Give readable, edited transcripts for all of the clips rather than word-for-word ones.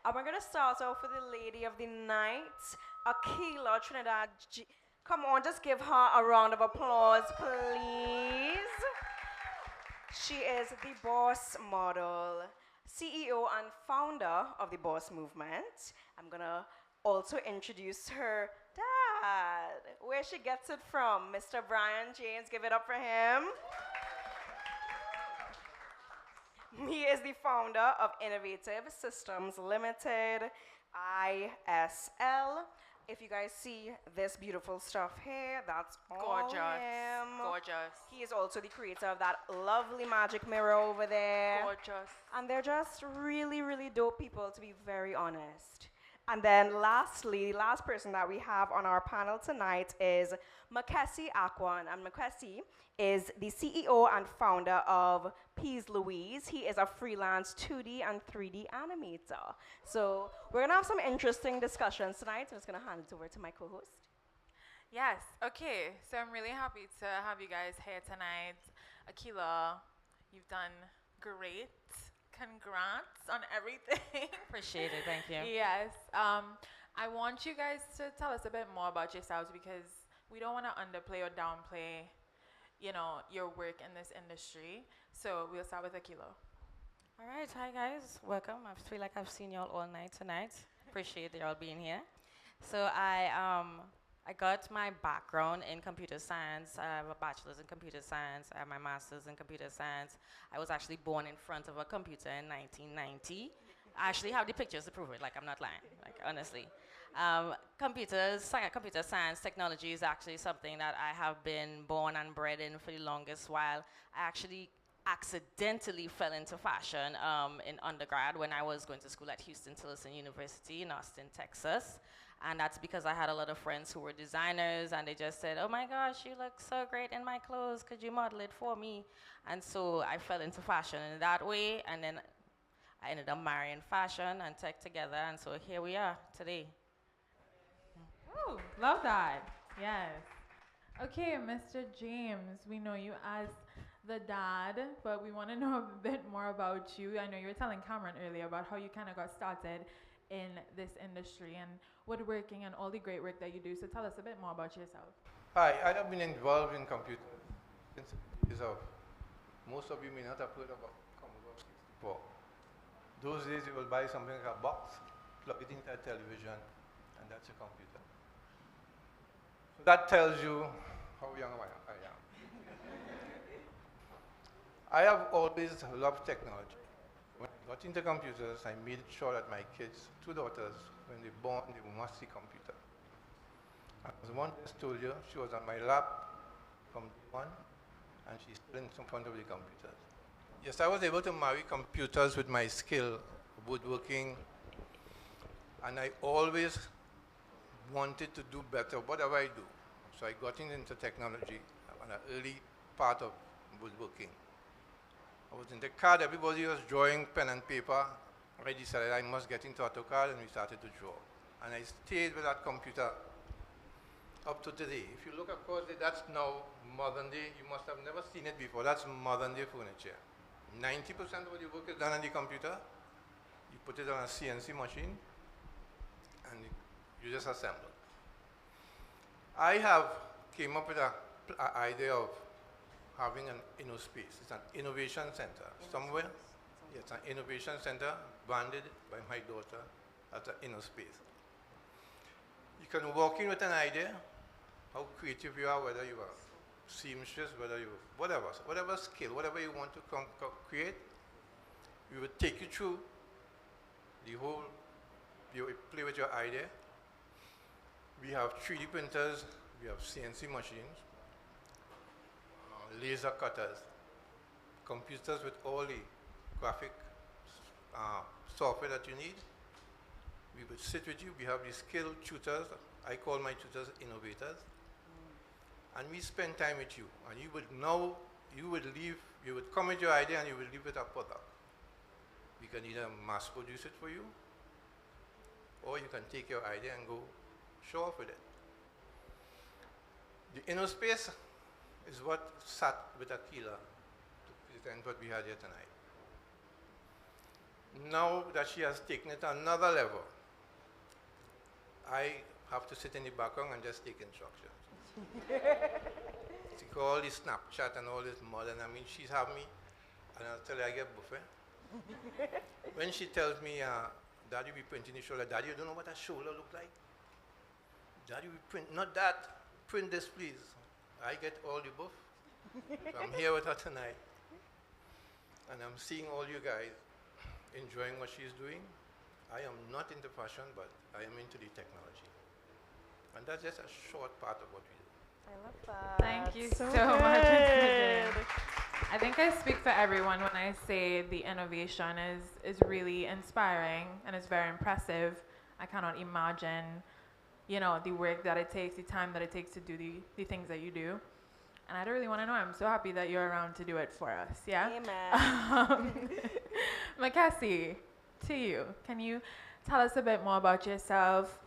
And we're going to start off with the lady of the night, Akilah Trinidad. Come on, just give her a round of applause, please. She is the boss model, CEO and founder of the Boss Movement. I'm gonna also introduce her dad, where she gets it from, Mr. Brian James. Give it up for him. He is the founder of Innovative Systems Limited, ISL. If you guys see this beautiful stuff here, that's all Gorgeous. him. Gorgeous. He is also the creator of that lovely magic mirror over there. Gorgeous. And they're just really, really dope people, to be very honest. And then lastly, the last person that we have on our panel tonight is Makesi Akwan. And Makesi is the CEO and founder of Peas Louise. He is a freelance 2D and 3D animator. So we're going to have some interesting discussions tonight. I'm just going to hand it over to my co-host. Yes. Okay. So I'm really happy to have you guys here tonight. Akilah, you've done great. Congrats on everything. Appreciate it, thank you. Yes. I want you guys to tell us a bit more about yourselves because we don't want to underplay or downplay, your work in this industry. So we'll start with Akilah. All right, hi guys, welcome. I feel like I've seen y'all all night tonight. Appreciate y'all being here. So I got my background in computer science. I have a bachelor's in computer science. I have my master's in computer science. I was actually born in front of a computer in 1990. I actually have the pictures to prove it, like I'm not lying, like honestly. Computer science technology is actually something that I have been born and bred in for the longest while. I actually accidentally fell into fashion in undergrad when I was going to school at Houston Tillerson University in Austin, Texas. And that's because I had a lot of friends who were designers and they just said, oh my gosh, you look so great in my clothes, could you model it for me? And so I fell into fashion in that way, and then I ended up marrying fashion and tech together, and so here we are today. Oh, love that. Yes. Okay, Mr. James, we know you as the dad, but we want to know a bit more about you. I know you were telling Kameron earlier about how you kind of got started in this industry and woodworking and all the great work that you do. So tell us a bit more about yourself. Hi, I have been involved in computer since the days of, most of you may not have heard about Commodore 64. Those days you will buy something like a box, plug it into a television, and that's a computer. So that tells you how young I am. I have always loved technology. When I got into computers, I made sure that my kids, 2 daughters, when they're born, they must see computer. As one just told you, she was on my lap from day one, and she's still in front of the computers. Yes, I was able to marry computers with my skill, woodworking, and I always wanted to do better, whatever I do. So I got into technology on an early part of woodworking. I was in the CAD, everybody was drawing pen and paper. I decided I must get into AutoCAD, and we started to draw. And I stayed with that computer up to today. If you look across it, that's now modern day. You must have never seen it before. That's modern day furniture. 90% of the work is done on the computer. You put it on a CNC machine, and you just assemble. I came up with an idea of having an InnoSpace. It's an innovation center. Somewhere, it's an innovation center branded by my daughter as an InnoSpace. You can walk in with an idea, how creative you are, whether you are seamstress, whether you, whatever skill, whatever you want to create, we will take you through the whole, you play with your idea. We have 3D printers, we have CNC machines, laser cutters, computers with all the graphic software that you need. We would sit with you. We have the skilled tutors. I call my tutors innovators. And we spend time with you. And you would know, you would come with your idea and you would leave with a product. We can either mass produce it for you, or you can take your idea and go show off with it. The InnoSpace is what sat with Akilah to present what we had here tonight. Now that she has taken it to another level, I have to sit in the background and just take instructions. See all this Snapchat and all this modern, I mean, she's having me, and I'll tell her I get buffet. When she tells me, Daddy, we printing the shoulder, Daddy, you don't know what a shoulder look like? Daddy, we print, not that, print this please. I get all the buff. So I'm here with her tonight. And I'm seeing all you guys enjoying what she's doing. I am not into fashion, but I am into the technology. And that's just a short part of what we do. I love that. Thank you so So much, Mr. good. James. I think I speak for everyone when I say the innovation is really inspiring and it's very impressive. I cannot imagine, you know, the work that it takes, the time that it takes to do the things that you do. And I don't really want to know. I'm so happy that you're around to do it for us. Yeah. Amen. Mackenzie, to you. Can you tell us a bit more about yourself?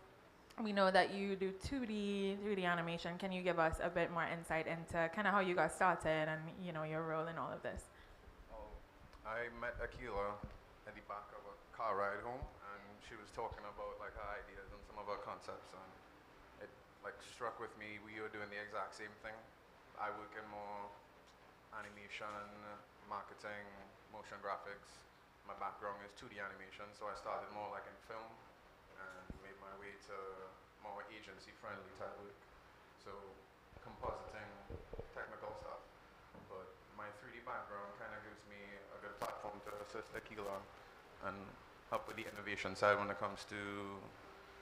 We know that you do 3D animation. Can you give us a bit more insight into kind of how you got started and, you know, your role in all of this? I met Akilah at the back of a car ride home, and she was talking about like her ideas and some of her concepts, and it like struck with me. We were doing the exact same thing. I work in more animation, marketing, motion graphics. My background is 2D animation, so I started more like in film and made my way to more agency-friendly type work. So compositing, technical stuff. But my 3D background kind of gives me a good platform to assist Akilah and help with the innovation side when it comes to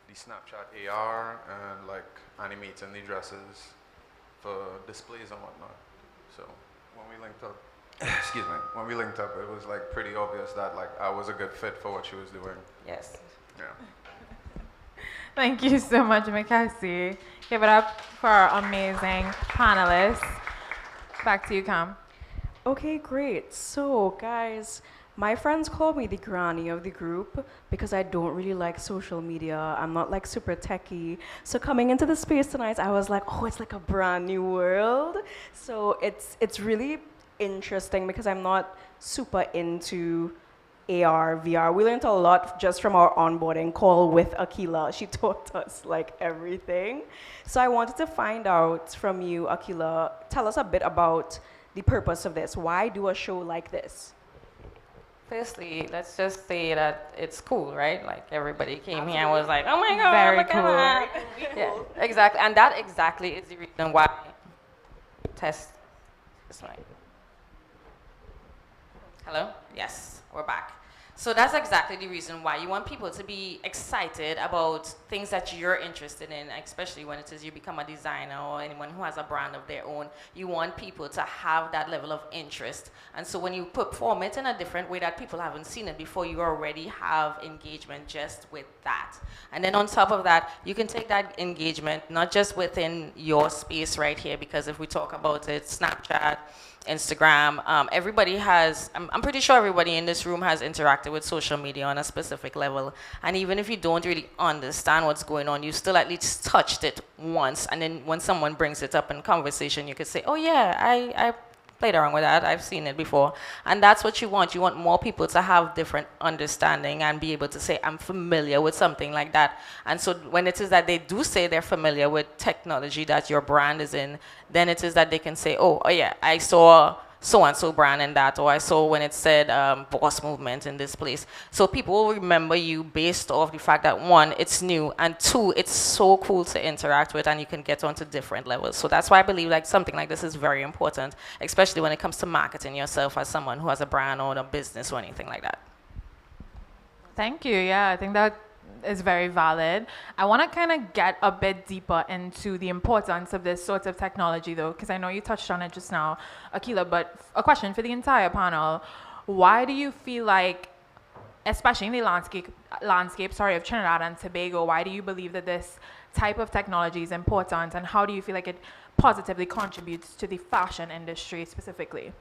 the Snapchat AR and like animating the dresses for displays and whatnot. So when we linked up, excuse me, when we linked up, it was like pretty obvious that like I was a good fit for what she was doing. Yes. Yeah. Thank you so much, Mackenzie. Give it up for our amazing panelists. Back to you, Cam. Okay, great. So, guys, my friends call me the granny of the group because I don't really like social media. I'm not like super techie. So coming into the space tonight, I was like, oh, it's like a brand new world. So it's really interesting because I'm not super into AR, VR. We learned a lot just from our onboarding call with Akilah. She taught us like everything. So I wanted to find out from you, Akilah, tell us a bit about the purpose of this. Why do a show like this? Firstly, let's just say that it's cool, right? Like everybody came here and was like, oh my God, Very look at cool. that. Yeah, exactly. And that exactly is the reason why test this mic. Hello? Yes, we're back. So that's exactly the reason why you want people to be excited about things that you're interested in, especially when it is you become a designer or anyone who has a brand of their own. You want people to have that level of interest. And so when you perform it in a different way that people haven't seen it before, you already have engagement just with that. And then on top of that, you can take that engagement not just within your space right here, because if we talk about it, Snapchat, Instagram, everybody has, I'm pretty sure everybody in this room has interacted with social media on a specific level. And even if you don't really understand what's going on, you still at least touched it once. And then when someone brings it up in conversation, you could say, oh yeah, I played around with that. I've seen it before. And that's what you want. You want more people to have different understanding and be able to say, I'm familiar with something like that. And so when it is that they do say they're familiar with technology that your brand is in, then it is that they can say, oh yeah, I saw so-and-so brand in that, or I saw when it said boss movement in this place. So people will remember you based off the fact that one, it's new, and two, it's so cool to interact with and you can get onto different levels. So that's why I believe like something like this is very important, especially when it comes to marketing yourself as someone who has a brand or a business or anything like that. Thank you. Yeah, I think that is very valid. I want to kind of get a bit deeper into the importance of this sort of technology, though, because I know you touched on it just now, Akilah, but a question for the entire panel. Why do you feel like, especially in the landscape of Trinidad and Tobago, why do you believe that this type of technology is important, and how do you feel like it positively contributes to the fashion industry specifically?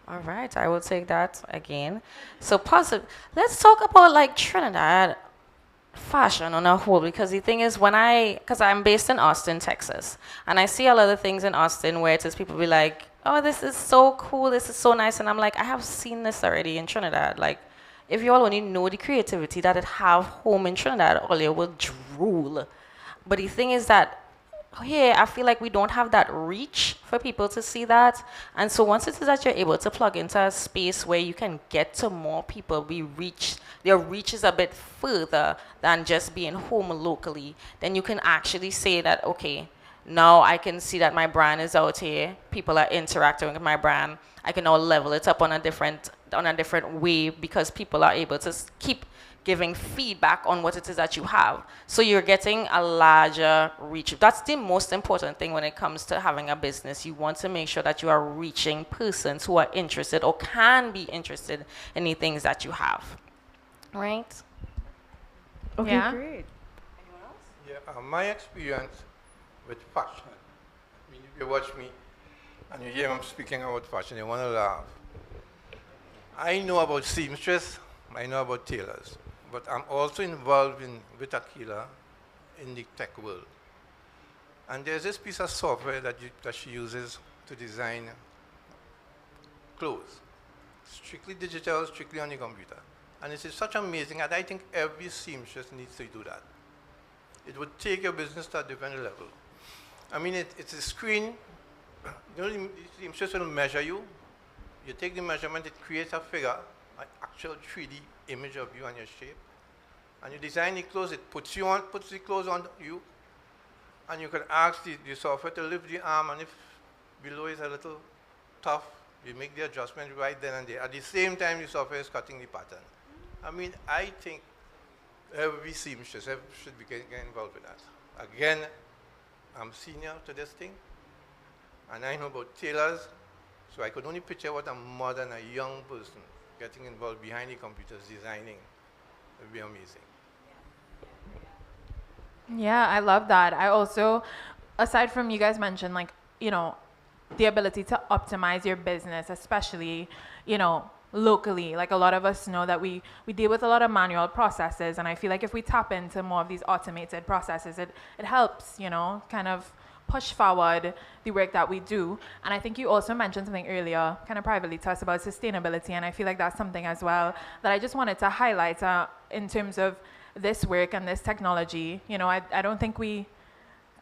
All right, I will take that again. So let's talk about like Trinidad fashion on a whole, because the thing is because I'm based in Austin, Texas, and I see a lot of things in Austin where it is people be like, oh, this is so cool, this is so nice. And I'm like, I have seen this already in Trinidad. Like, if you all only know the creativity that it have home in Trinidad, all you will drool. But the thing is that here, I feel like we don't have that reach for people to see that. And so once it is that you're able to plug into a space where you can get to more people, their reach is a bit further than just being home locally, then you can actually say that, okay, now I can see that my brand is out here, people are interacting with my brand. I can now level it up on a different way because people are able to keep giving feedback on what it is that you have. So you're getting a larger reach. That's the most important thing when it comes to having a business. You want to make sure that you are reaching persons who are interested or can be interested in the things that you have. Right? Okay, Yeah. great. Yeah, my experience with fashion. I mean, if you watch me and you hear I'm speaking about fashion, you want to laugh. I know about seamstress, I know about tailors, but I'm also involved with Akilah in the tech world. And there's this piece of software that she uses to design clothes. Strictly digital, strictly on the computer. And it is such amazing, and I think every seamstress needs to do that. It would take your business to a different level. I mean, it's a screen. The seamstress will measure you. You take the measurement, it creates a figure, an actual 3D image of you and your shape. And you design the clothes, it puts the clothes on you, and you can ask the software to lift the arm, and if below is a little tough, you make the adjustment right then and there. At the same time, the software is cutting the pattern. I mean, I think every seamstress should be getting involved with that. Again, I'm senior to this thing, and I know about tailors, so I could only picture what a mother and a young person getting involved behind the computers designing. It would be amazing. Yeah, I love that. I also, aside from you guys mentioned, like, you know, the ability to optimize your business, especially, you know, locally. Like, a lot of us know that we deal with a lot of manual processes, and I feel like if we tap into more of these automated processes, it helps, you know, kind of push forward the work that we do. And I think you also mentioned something earlier, kind of privately to us, about sustainability, and I feel like that's something as well that I just wanted to highlight in terms of this work and this technology. You know, I don't think we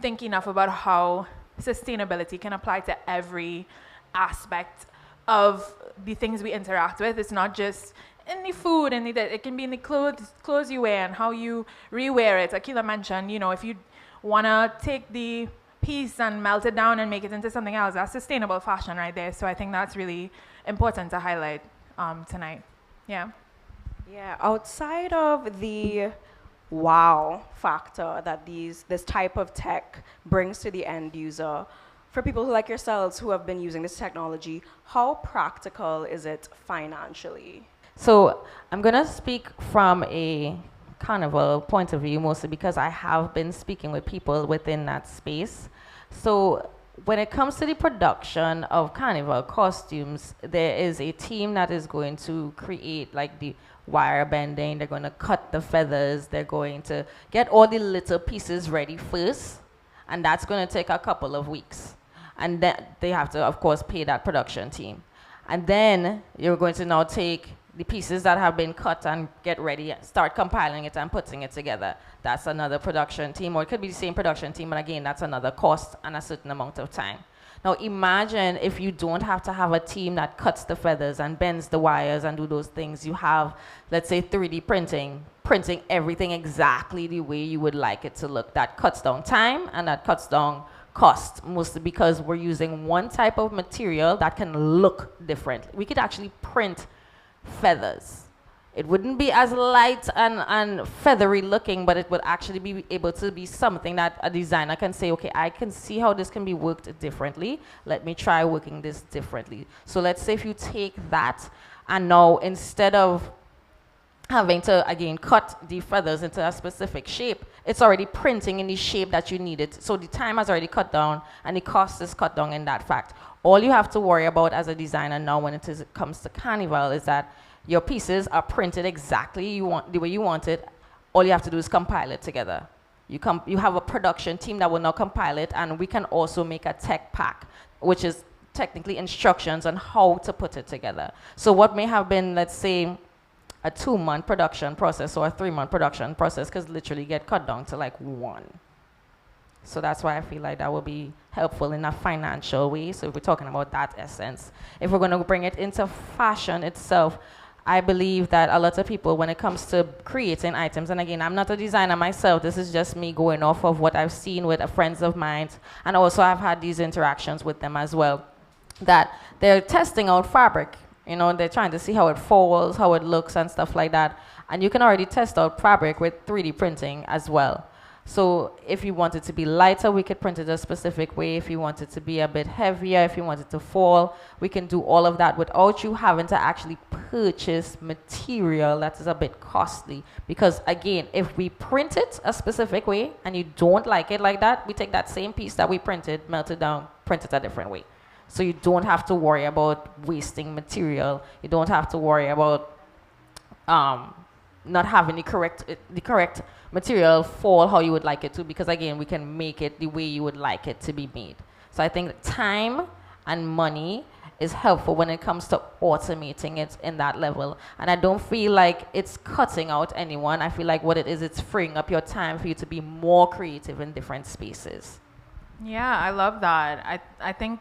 think enough about how sustainability can apply to every aspect of the things we interact with. It's not just in the food, and it can be in the clothes you wear and how you rewear it. Akilah mentioned, you know, if you want to take the piece and melt it down and make it into something else, that's sustainable fashion right there. So I think that's really important to highlight tonight. Yeah. Yeah, outside of the wow factor that this type of tech brings to the end user, for people like yourselves who have been using this technology, how practical is it financially? So I'm going to speak from a carnival point of view, mostly because I have been speaking with people within that space. So when it comes to the production of carnival costumes, there is a team that is going to create like the wire bending, they're going to cut the feathers, they're going to get all the little pieces ready first, and that's going to take a couple of weeks. And then they have to, of course, pay that production team. And then you're going to now take the pieces that have been cut and get ready, start compiling it and putting it together. That's another production team, or it could be the same production team, but again, that's another cost and a certain amount of time. Now imagine if you don't have to have a team that cuts the feathers and bends the wires and do those things. You have, let's say, 3D printing everything exactly the way you would like it to look. That cuts down time and that cuts down cost, mostly because we're using one type of material that can look different. We could actually print feathers. It wouldn't be as light and feathery looking, but it would actually be able to be something that a designer can say, okay, I can see how this can be worked differently. Let me try working this differently. So let's say if you take that, and now instead of having to, again, cut the feathers into a specific shape, it's already printing in the shape that you need it. So the time has already cut down, and the cost is cut down in that fact. All you have to worry about as a designer now when it comes to Carnival is that your pieces are printed exactly the way you want it. All you have to do is compile it together. You have a production team that will now compile it, and we can also make a tech pack, which is technically instructions on how to put it together. So what may have been, let's say, a 2-month production process or a 3-month production process could literally get cut down to like 1. So that's why I feel like that will be helpful in a financial way. So if we're talking about that essence, if we're going to bring it into fashion itself, I believe that a lot of people, when it comes to creating items, and again, I'm not a designer myself, this is just me going off of what I've seen with friends of mine, and also I've had these interactions with them as well, that they're testing out fabric. You know, they're trying to see how it falls, how it looks, and stuff like that. And you can already test out fabric with 3D printing as well. So if you want it to be lighter, we could print it a specific way. If you want it to be a bit heavier, if you want it to fall, we can do all of that without you having to actually purchase material that is a bit costly. Because again, if we print it a specific way and you don't like it like that, we take that same piece that we printed, melt it down, print it a different way. So you don't have to worry about wasting material. You don't have to worry about not having the correct material fall how you would like it to, because again, we can make it the way you would like it to be made. So I think time and money is helpful when it comes to automating it in that level. And I don't feel like it's cutting out anyone. I feel like what it is, it's freeing up your time for you to be more creative in different spaces. Yeah, I love that. I think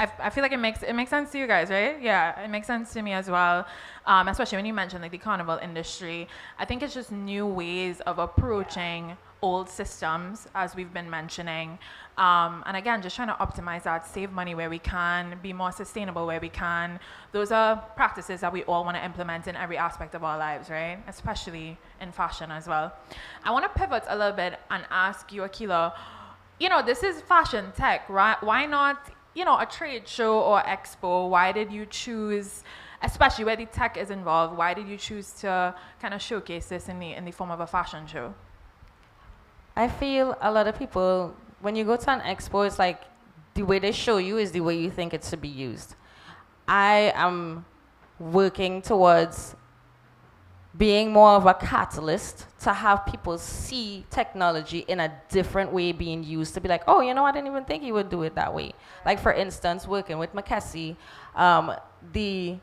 I feel like it makes sense to you guys, right? Yeah, it makes sense to me as well. Especially when you mentioned like the carnival industry. I think it's just new ways of approaching old systems, as we've been mentioning. And again, just trying to optimize that, save money where we can, be more sustainable where we can. Those are practices that we all want to implement in every aspect of our lives, right? Especially in fashion as well. I want to pivot a little bit and ask you, Akilah, you know, this is fashion tech, right? Why not, you know, a trade show or expo? Why did you choose, especially where the tech is involved, why did you choose to kind of showcase this in the form of a fashion show? I feel a lot of people, when you go to an expo, it's like the way they show you is the way you think it should be used. I am working towards being more of a catalyst to have people see technology in a different way being used, to be like, oh, you know, I didn't even think you would do it that way. Like, for instance, working with Mackenzie, the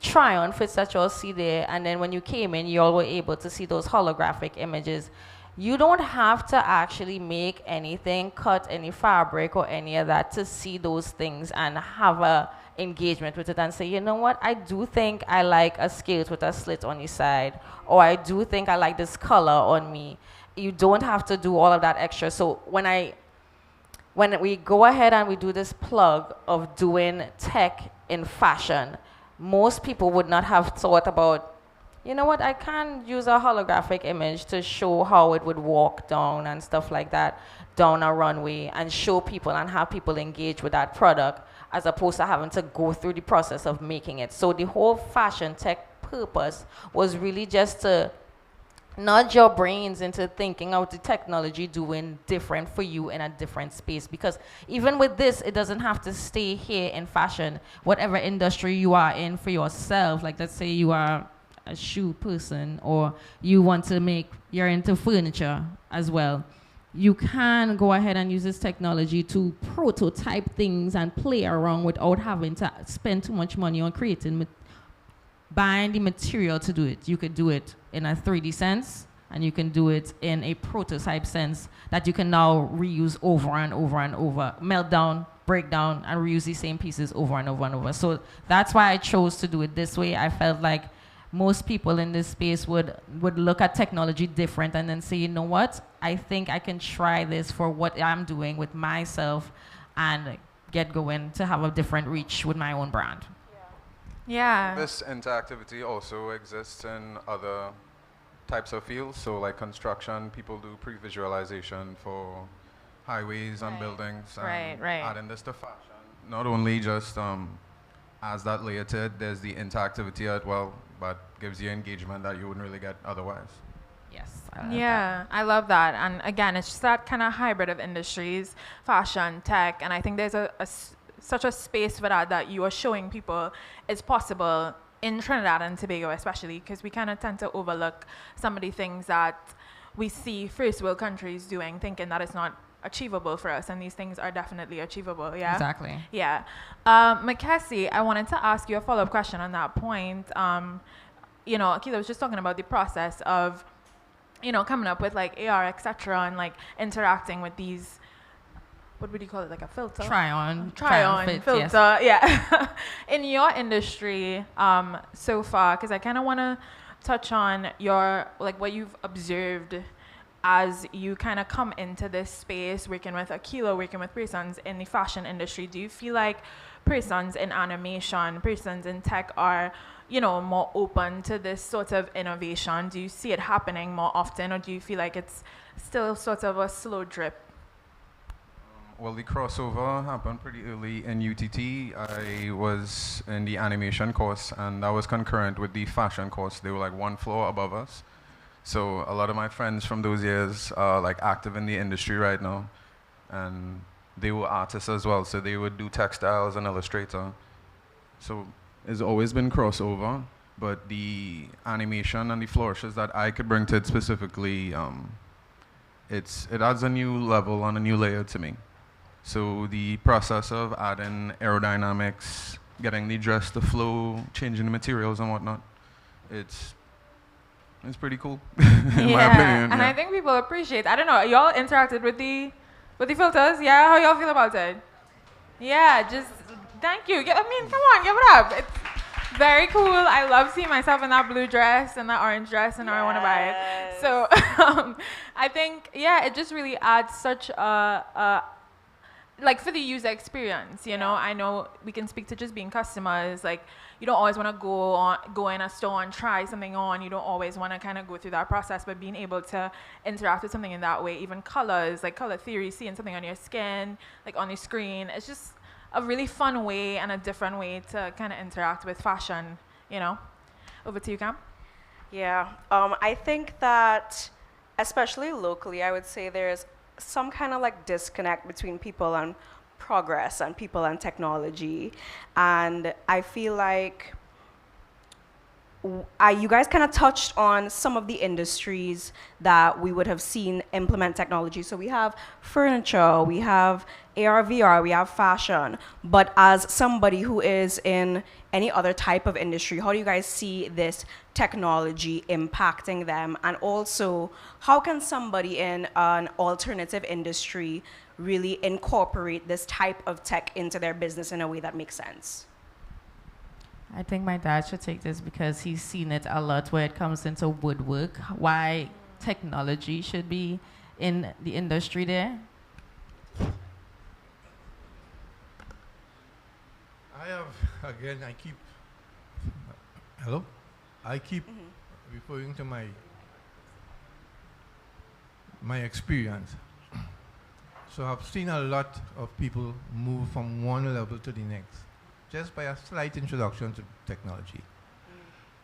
try-on fits that you all see there, and then when you came in, you all were able to see those holographic images. You don't have to actually make anything, cut any fabric or any of that to see those things and have a engagement with it and say, you know what, I do think I like a skirt with a slit on the side, or I do think I like this color on me. You don't have to do all of that extra. So when we go ahead and we do this plug of doing tech in fashion, most people would not have thought about, you know what, I can use a holographic image to show how it would walk down and stuff like that down a runway and show people and have people engage with that product, as opposed to having to go through the process of making it. So the whole fashion tech purpose was really just to nudge your brains into thinking out the technology doing different for you in a different space. Because even with this, it doesn't have to stay here in fashion. Whatever industry you are in for yourself, like let's say you are a shoe person or you're into furniture as well, you can go ahead and use this technology to prototype things and play around without having to spend too much money on buying the material to do it. You could do it in a 3D sense, and you can do it in a prototype sense that you can now reuse over and over and over, melt down, break down, and reuse the same pieces over and over and over. So that's why I chose to do it this way. I felt like most people in this space would look at technology different and then say, you know what, I think I can try this for what I'm doing with myself and get going to have a different reach with my own brand. Yeah. This interactivity also exists in other types of fields. So like construction, people do pre-visualization for highways and buildings. And Right. adding this to fashion, not only just as that layer to it, there's the interactivity as well, but gives you engagement that you wouldn't really get otherwise. Yes. Yeah, I love that. And again, it's just that kind of hybrid of industries, fashion, tech, and I think there's such a space for that you are showing people is possible in Trinidad and Tobago, especially because we kind of tend to overlook some of the things that we see first world countries doing, thinking that it's not achievable for us, and these things are definitely achievable. Yeah. Exactly. Yeah. Mackenzie, I wanted to ask you a follow-up question on that point. Akilah was just talking about the process of, coming up with like AR, etc., and like interacting with these. What would you call it? Like a filter? Try on fit, filter. yes. Yeah. In your industry, so far, because I kind of want to touch on what you've observed as you kind of come into this space, working with Akilah, working with persons in the fashion industry. Do you feel like persons in animation, persons in tech are, more open to this sort of innovation? Do you see it happening more often, or do you feel like it's still sort of a slow drip? Well, the crossover happened pretty early in UTT. I was in the animation course, and that was concurrent with the fashion course. They were like one floor above us. So a lot of my friends from those years are like active in the industry right now, and they were artists as well. So they would do textiles and Illustrator. So it's always been crossover, but the animation and the flourishes that I could bring to it specifically, it adds a new level and a new layer to me. So the process of adding aerodynamics, getting the dress to flow, changing the materials and whatnot, it's pretty cool, in my opinion. And I think people appreciate. I don't know. Y'all interacted with the filters, yeah? How y'all feel about it? Yeah, just thank you. I mean, come on, give it up. It's very cool. I love seeing myself in that blue dress and that orange dress, and now I want to buy it. So I think, it just really adds such a like for the user experience, I know we can speak to just being customers. Like, you don't always want to go in a store and try something on. You don't always want to kind of go through that process, but being able to interact with something in that way, even colors, like color theory, seeing something on your skin, like on the screen, it's just a really fun way and a different way to kind of interact with fashion, Over to you, Cam. Yeah, I think that, especially locally, I would say there's some kind of like disconnect between people and progress and people and technology. And I feel like you guys kind of touched on some of the industries that we would have seen implement technology. So we have furniture, we have AR, VR, we have fashion. But as somebody who is in any other type of industry, how do you guys see this technology impacting them? And also, how can somebody in an alternative industry really incorporate this type of tech into their business in a way that makes sense? I think my dad should take this because he's seen it a lot where it comes into woodwork, why technology should be in the industry there. I keep referring to my experience. So I've seen a lot of people move from one level to the next, just by a slight introduction to technology.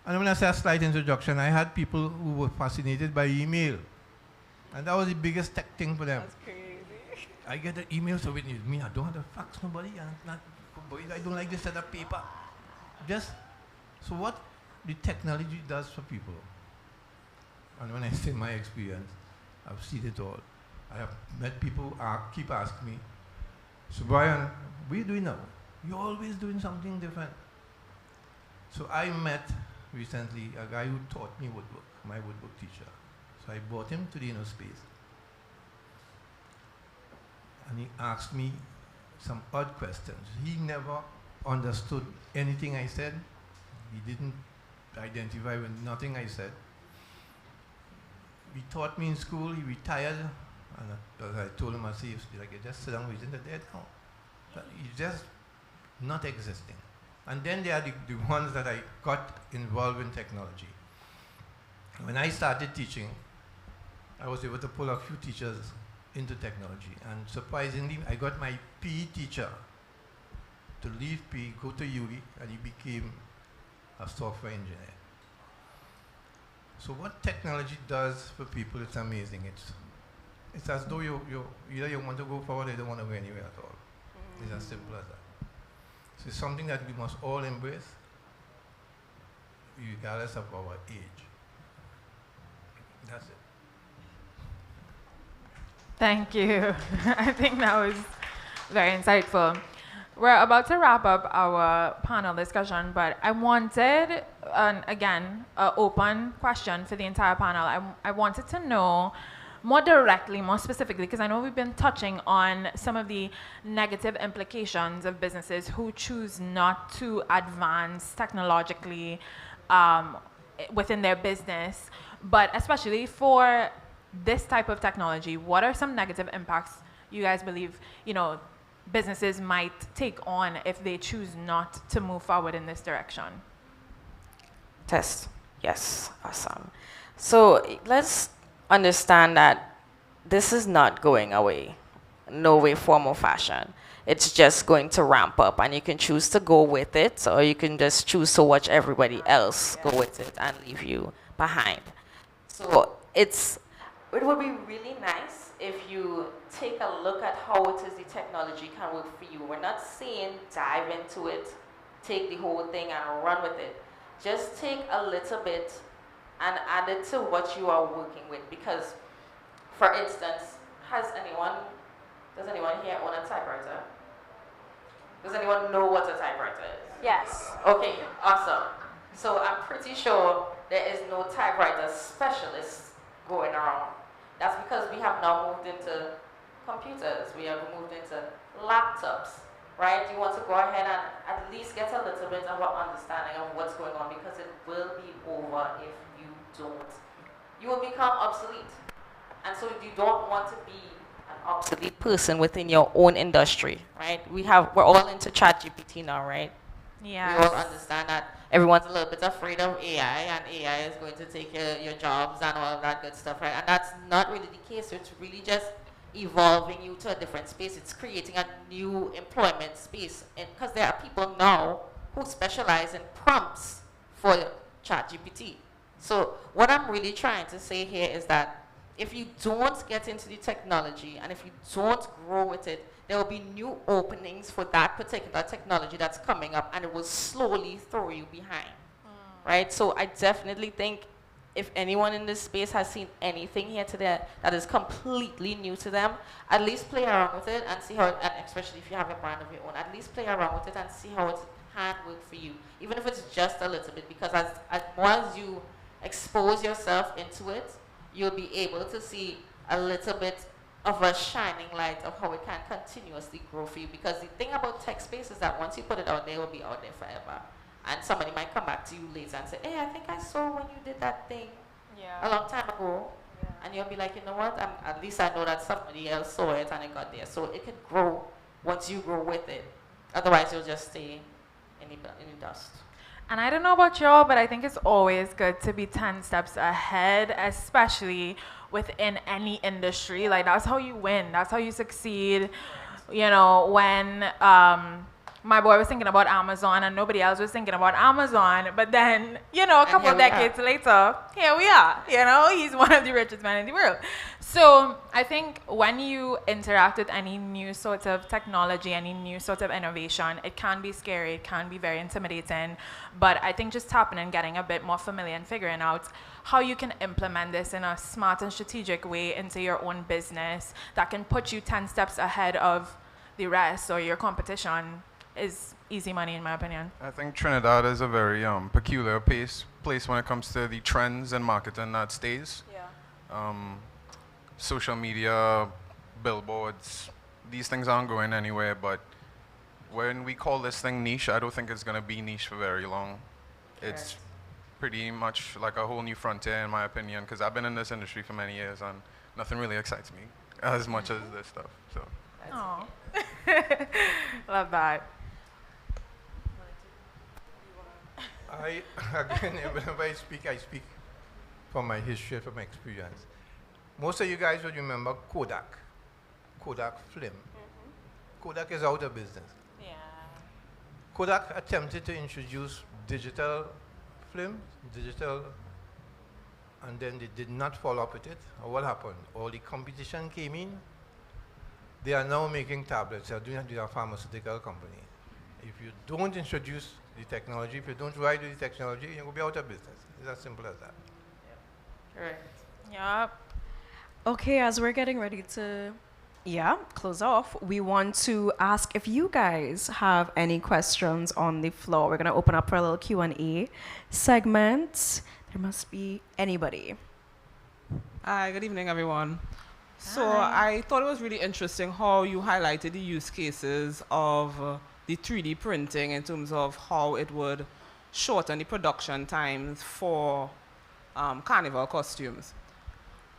And when I say a slight introduction, I had people who were fascinated by email. And that was the biggest tech thing for them. That's crazy. I get the email, so it means I don't have to fax nobody, and I don't like this set of paper. So what the technology does for people, and when I say my experience, I've seen it all. I have met people who keep asking me, so Brian, what are you doing now? You're always doing something different. So I met recently a guy who taught me woodwork, my woodwork teacher. So I brought him to the inner space. And he asked me some odd questions. He never understood anything I said. He didn't identify with nothing I said. He taught me in school, he retired, and I told him, I said, like, you just sit down waiting to dead now. But he's just not existing. And then there are the ones that I got involved in technology. When I started teaching, I was able to pull a few teachers into technology. And surprisingly, I got my PE teacher to leave PE, go to UWI, and he became a software engineer. So what technology does for people, it's amazing. It's as though either you want to go forward or you don't want to go anywhere at all. It's as simple as that. So it's something that we must all embrace, regardless of our age. That's it. Thank you. I think that was very insightful. We're about to wrap up our panel discussion, but I wanted, again, an open question for the entire panel. I wanted to know more directly, more specifically, because I know we've been touching on some of the negative implications of businesses who choose not to advance technologically within their business, but especially for this type of technology, what are some negative impacts you guys believe, businesses might take on if they choose not to move forward in this direction? Test. Yes. Awesome. So let's understand that this is not going away. No way, form, or fashion. It's just going to ramp up, and you can choose to go with it, or you can just choose to watch everybody else go with it and leave you behind. So it would be really nice if you take a look at how it is the technology can work for you. We're not saying dive into it, take the whole thing and run with it. Just take a little bit and add it to what you are working with. Because, for instance, does anyone here own a typewriter? Does anyone know what a typewriter is? Yes. Okay, awesome. So I'm pretty sure there is no typewriter specialist going around. That's because we have now moved into computers. We have moved into laptops, right? You want to go ahead and at least get a little bit of an understanding of what's going on, because it will be over if you don't. You will become obsolete. And so you don't want to be an obsolete person within your own industry, right? We're all into ChatGPT now, right? Yeah. We all understand that everyone's a little bit afraid of AI, and AI is going to take your jobs and all of that good stuff, right? And that's not really the case. So it's really just evolving you to a different space. It's creating a new employment space, because there are people now who specialize in prompts for ChatGPT. So what I'm really trying to say here is that if you don't get into the technology and if you don't grow with it, there will be new openings for that particular technology that's coming up, and it will slowly throw you behind, right? So I definitely think if anyone in this space has seen anything here today that is completely new to them, at least play around with it and see how, and especially if you have a brand of your own, at least play around with it and see how it can work for you, even if it's just a little bit, because as more as you expose yourself into it, you'll be able to see a little bit of a shining light of how it can continuously grow for you. Because the thing about tech space is that once you put it out there, it will be out there forever. And somebody might come back to you later and say, hey, I think I saw when you did that thing a long time ago. Yeah. And you'll be like, you know what, at least I know that somebody else saw it and it got there. So it can grow once you grow with it. Otherwise, you'll just stay in the dust. And I don't know about y'all, but I think it's always good to be 10 steps ahead, especially within any industry. Like, that's how you win. That's how you succeed. When my boy was thinking about Amazon and nobody else was thinking about Amazon, but then, a couple of decades later, here we are. He's one of the richest men in the world. So I think when you interact with any new sort of technology, any new sort of innovation, it can be scary, it can be very intimidating, but I think just tapping and getting a bit more familiar and figuring out how you can implement this in a smart and strategic way into your own business that can put you 10 steps ahead of the rest or your competition is easy money, in my opinion. I think Trinidad is a very peculiar place when it comes to the trends and marketing that stays. Yeah. Social media, billboards, these things aren't going anywhere, but when we call this thing niche, I don't think it's going to be niche for very long. Okay. It's pretty much like a whole new frontier, in my opinion, because I've been in this industry for many years and nothing really excites me as much as this stuff. So. Oh, love that. Whenever I speak from my history, from my experience. Most of you guys would remember Kodak film. Kodak is out of business. Yeah. Kodak attempted to introduce digital film, and then they did not follow up with it. What happened? All the competition came in. They are now making tablets. They are doing it with a pharmaceutical company. If you don't introduce the technology, if you don't ride with the technology, you're going to be out of business. It's as simple as that. Correct. Yep. Okay, as we're getting ready to, yeah, close off, we want to ask if you guys have any questions on the floor. We're gonna open up for a little Q&A segment. There must be anybody. Hi, good evening, everyone. So Hi. I thought it was really interesting how you highlighted the use cases of the 3D printing in terms of how it would shorten the production times for carnival costumes.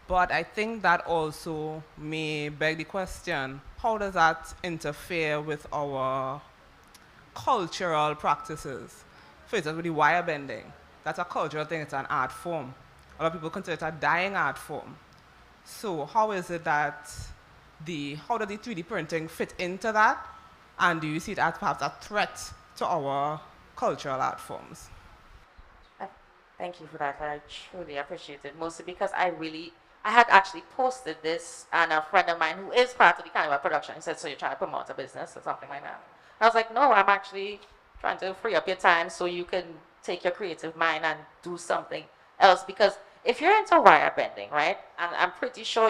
But I think that also may beg the question, how does that interfere with our cultural practices? For instance, with the wire bending, that's a cultural thing, it's an art form. A lot of people consider it a dying art form. So how is it that how does the 3D printing fit into that? And do you see it as perhaps a threat to our cultural art forms? Uh, Thank you for that. I truly appreciate it, mostly because I had actually posted this, and a friend of mine who is part of the Carnival production said, "So you're trying to promote a business or something like that?" I was like, "No, I'm actually trying to free up your time so you can take your creative mind and do something else." Because if you're into wire bending, right, and I'm pretty sure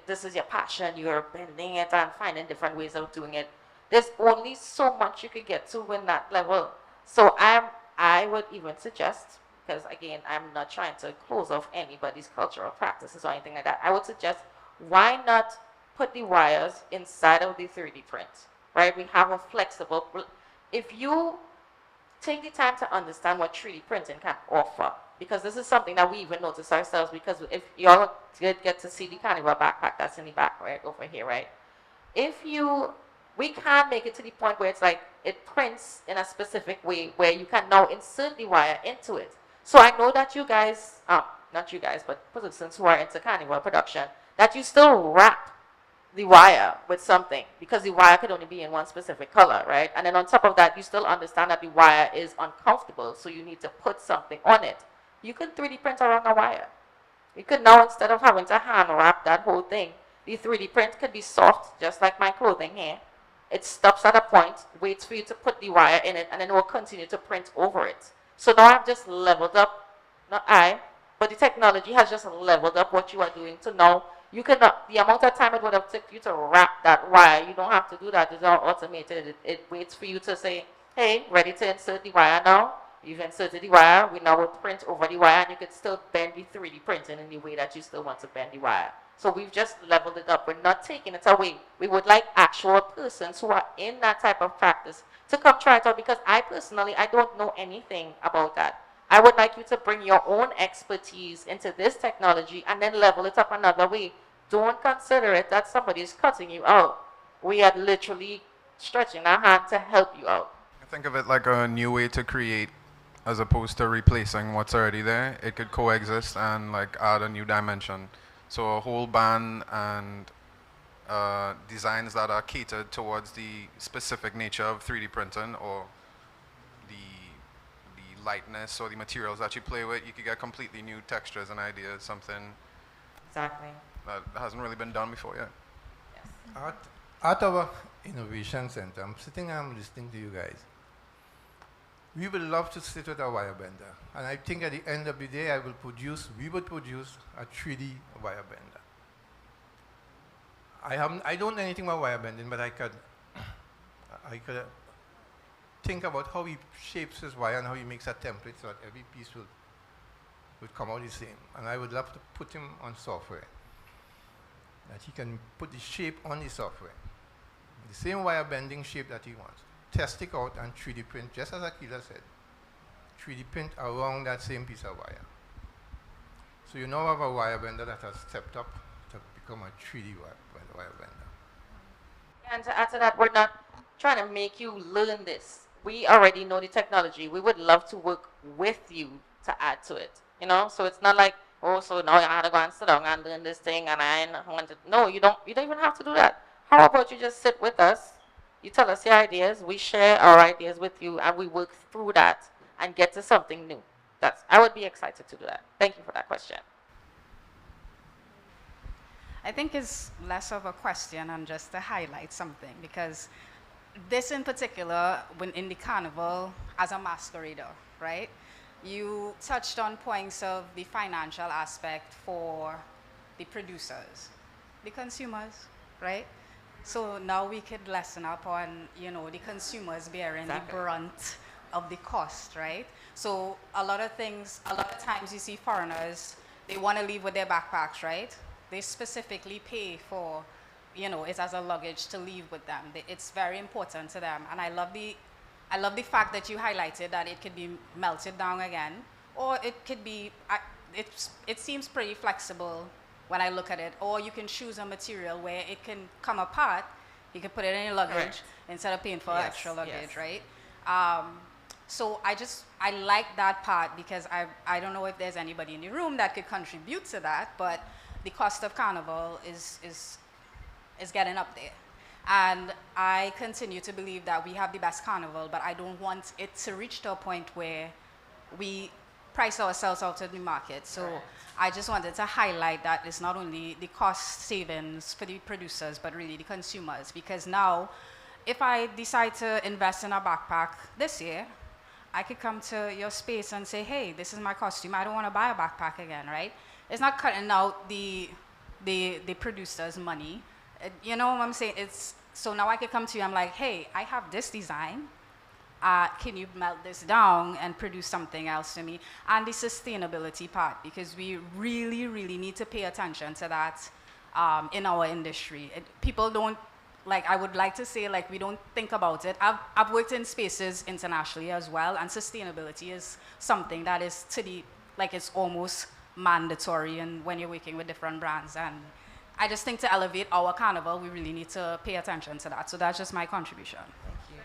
this is your passion, you're bending it and finding different ways of doing it. There's only so much you could get to in that level. So I would even suggest, because again, I'm not trying to close off anybody's cultural practices or anything like that. I would suggest, why not put the wires inside of the 3D print, right? We have a flexible, if you take the time to understand what 3D printing can offer, because this is something that we even notice ourselves, because if y'all did get to see the carnival backpack that's in the back, right, over here, right? We can make it to the point where it's like it prints in a specific way where you can now insert the wire into it. So I know that you guys, not you guys, but persons who are into carnival production, that you still wrap the wire with something, because the wire could only be in one specific color, right? And then on top of that, you still understand that the wire is uncomfortable, so you need to put something on it. You can 3D print around a wire. You could now, instead of having to hand wrap that whole thing, the 3D print could be soft, just like my clothing here. It stops at a point, waits for you to put the wire in it, and then it will continue to print over it. So now I've just leveled up, not I, but the technology has just leveled up what you are doing. So now you can, the amount of time it would have taken you to wrap that wire, you don't have to do that. It's all automated. It waits for you to say, "Hey, ready to insert the wire now?" You've inserted the wire. We now will print over the wire, and you can still bend the 3D printing in the way that you still want to bend the wire. So we've just leveled it up. We're not taking it away. We would like actual persons who are in that type of practice to come try it out, because I personally, I don't know anything about that. I would like you to bring your own expertise into this technology and then level it up another way. Don't consider it that somebody is cutting you out. We are literally stretching our hand to help you out. I think of it like a new way to create as opposed to replacing what's already there. It could coexist and like add a new dimension. So a whole band and designs that are catered towards the specific nature of 3D printing, or the lightness or the materials that you play with, you could get completely new textures and ideas, something Exactly. that hasn't really been done before yet. Yes. At our innovation center, I'm sitting and I'm listening to you guys. We would love to sit with a wire bender. And I think at the end of the day, we would produce a 3D wire bender. I don't know anything about wire bending, but I could think about how he shapes his wire and how he makes a template so that every piece would come out the same. And I would love to put him on software, that he can put the shape on the software, the same wire bending shape that he wants. Test it out and 3D print, just as Akilah said. 3D print around that same piece of wire. So you now have a wire bender that has stepped up to become a 3D wire bender. And to add to that, we're not trying to make you learn this. We already know the technology. We would love to work with you to add to it. You know, so it's not like, "Oh, so now I have to go and sit down and learn this thing, and I want to." No, you don't even have to do that. How about you just sit with us? You tell us your ideas, we share our ideas with you, and we work through that and get to something new. I would be excited to do that. Thank you for that question. I think it's less of a question and just to highlight something, because this in particular, when in the carnival as a masquerader, right? You touched on points of the financial aspect for the producers? The consumers, right? So now we could lessen up on, you know, the consumers bearing the brunt of the cost, right? So a lot of times you see foreigners, they want to leave with their backpacks, right? They specifically pay for, you know, it as a luggage to leave with them. It's very important to them. And I love the fact that you highlighted that it could be melted down again, or it could be, it seems pretty flexible when I look at it, or you can choose a material where it can come apart. You can put it in your luggage instead of paying for extra luggage, right? So I like that part because I don't know if there's anybody in the room that could contribute to that, but the cost of Carnival is getting up there. And I continue to believe that we have the best Carnival, but I don't want it to reach to a point where we price ourselves out of the market. So I just wanted to highlight that it's not only the cost savings for the producers, but really the consumers. Because now, if I decide to invest in a backpack this year, I could come to your space and say, hey, this is my costume. I don't want to buy a backpack again, right? It's not cutting out the producer's money. You know what I'm saying? So now I could come to you, I'm like, hey, I have this design. Can you melt this down and produce something else to me? And the sustainability part, because we really, really need to pay attention to that in our industry. People don't, like, I would like to say, like, we don't think about it. I've worked in spaces internationally as well, and sustainability is something that is it's almost mandatory and when you're working with different brands. And I just think to elevate our Carnival, we really need to pay attention to that. So that's just my contribution.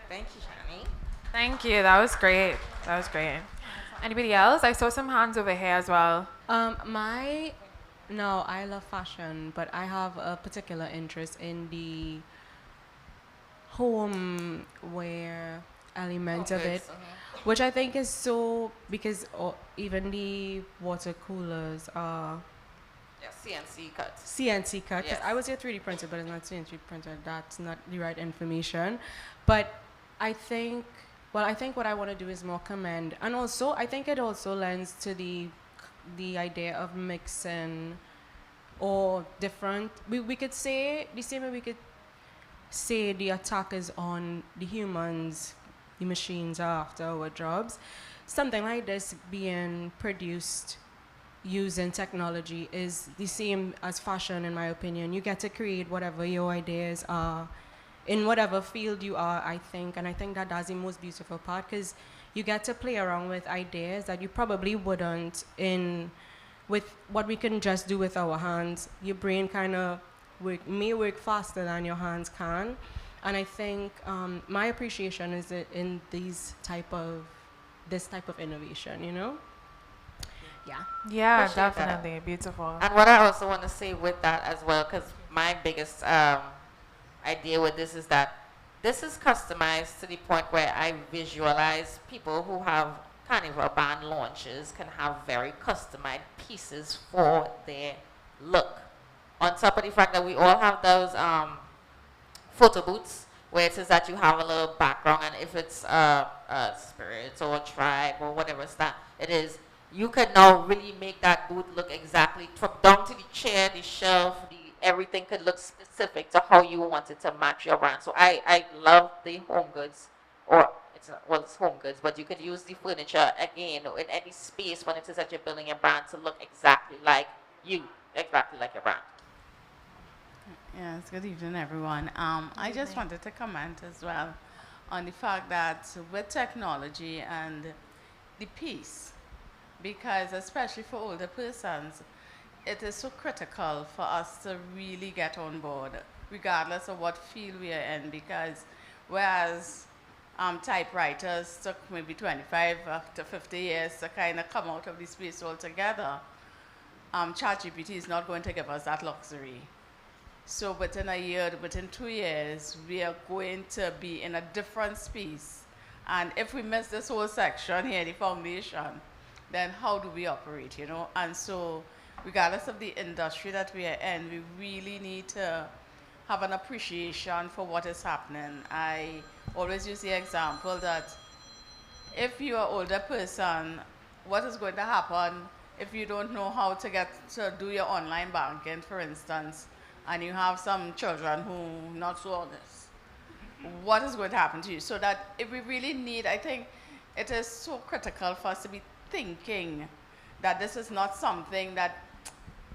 Thank you, Shani. Thank you. That was great. That was great. Anybody else? I saw some hands over here as well. No, I love fashion, but I have a particular interest in the homeware element of it, which I think is so, because even the water coolers are CNC cut. CNC cut. Yes. I would say 3D printed, but it's not CNC printed. That's not the right information. But I think what I want to do is more commend, and also I think it also lends to the idea of mixing or different. We could say the same way we could say the attack is on the humans, the machines are after our jobs. Something like this being produced using technology is the same as fashion, in my opinion. You get to create whatever your ideas are in whatever field you are, I think. And I think that that's the most beautiful part, because you get to play around with ideas that you probably wouldn't with what we can just do with our hands. Your brain kind of may work faster than your hands can. And I think my appreciation is in this type of innovation, you know? Yeah. Yeah, Appreciate definitely. that. Beautiful. And what I also want to say with that as well, because my biggest idea with this is that this is customized to the point where I visualize people who have Carnival band launches can have very customized pieces for their look. On top of the fact that we all have those photo booths where it is that you have a little background, and if it's a spirit or a tribe or whatever it is, you can now really make that booth look exactly from down to the chair, the shelf, everything could look specific to how you want it to match your brand. So I love the home goods, or it's home goods, but you could use the furniture again in any space when it is that you're building your brand to look exactly like you, exactly like your brand. Yes, good evening, everyone. I just wanted to comment as well on the fact that with technology and the piece, because especially for older persons, it is so critical for us to really get on board, regardless of what field we are in, because whereas typewriters took maybe 25 to 50 years to kind of come out of the space altogether, ChatGPT is not going to give us that luxury. So within a year, within 2 years, we are going to be in a different space. And if we miss this whole section here, the foundation, then how do we operate, you know? And so regardless of the industry that we are in, we really need to have an appreciation for what is happening. I always use the example that if you're an older person, what is going to happen if you don't know how to get to do your online banking, for instance, and you have some children who not so honest, what is going to happen to you? So that if we really need, I think it is so critical for us to be thinking that this is not something that